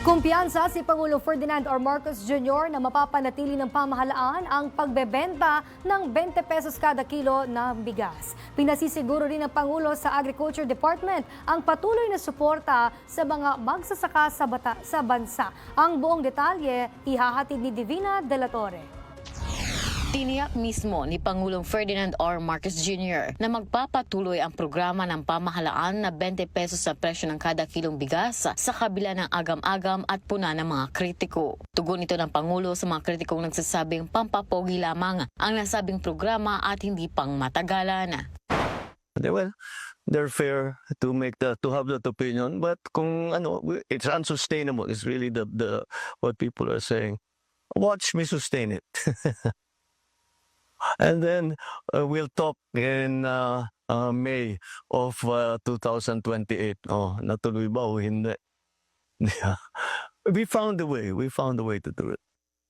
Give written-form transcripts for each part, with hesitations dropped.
Kumpiyansa si Pangulong Ferdinand R. Marcos Jr. na mapapanatili ng pamahalaan ang pagbebenta ng 20 pesos kada kilo ng bigas. Pinasisiguro rin ng Pangulo sa Agriculture Department ang patuloy na suporta sa mga magsasaka sa bansa. Ang buong detalye ihahatid ni Divina De La Torre. Tiniyak mismo ni Pangulong Ferdinand R. Marcos Jr. na magpapatuloy ang programa ng pamahalaan na 20 pesos sa presyo ng kada kilong bigas sa kabila ng agam-agam at puna ng mga kritiko. Tugon ito ng Pangulo sa mga kritikong nagsasabing pampapogi lamang ang nasabing programa at hindi pang matagalan. Well, they're fair to have that opinion, but kung it's unsustainable is really the what people are saying. Watch me sustain it. And then we'll talk in May of 2028. Oh, natuloy ba o hindi? Yeah. We found a way to do it.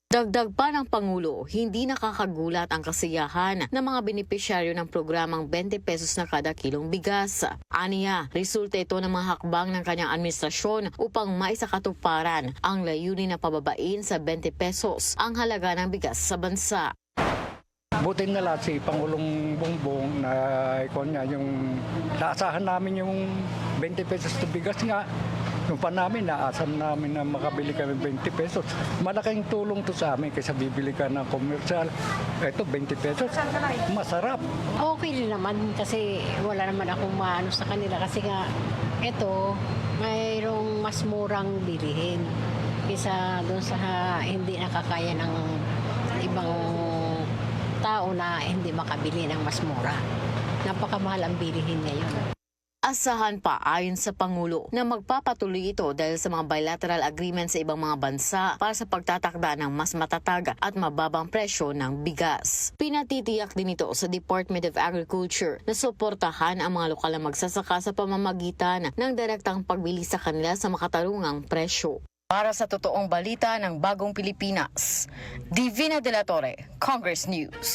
Dagdag pa ng Pangulo, hindi nakakagulat ang kasiyahan ng mga benepisyaryo ng programang 20 pesos na kada kilong bigas. Aniya, resulta ito ng mga hakbang ng kanyang administrasyon upang maisakatuparan ang layunin na pababain sa 20 pesos ang halaga ng bigas sa bansa. Buti na lahat si Pangulong Bongbong na yung naasahan namin yung 20 pesos na bigas nga. Yung pa namin, naasahan namin na makabili kami 20 pesos. Malaking tulong to sa amin kaysa bibili ka ng komersyal. Ito, 20 pesos. Masarap. Okay rin naman kasi wala naman akong maano sa kanila kasi nga ito, mayroong mas murang bilihin kaysa doon sa hindi nakakaya ng ibang tao na hindi makabili ng mas mura. Napakamahal ang bilihin ngayon. Asahan pa ayon sa Pangulo na magpapatuloy ito dahil sa mga bilateral agreements sa ibang mga bansa para sa pagtatakda ng mas matatag at mababang presyo ng bigas. Pinatitiyak din ito sa Department of Agriculture na suportahan ang mga lokal na magsasaka sa pamamagitan ng direktang pagbili sa kanila sa makatarungang presyo. Para sa totoong balita ng Bagong Pilipinas, Divina De La Torre, Congress News.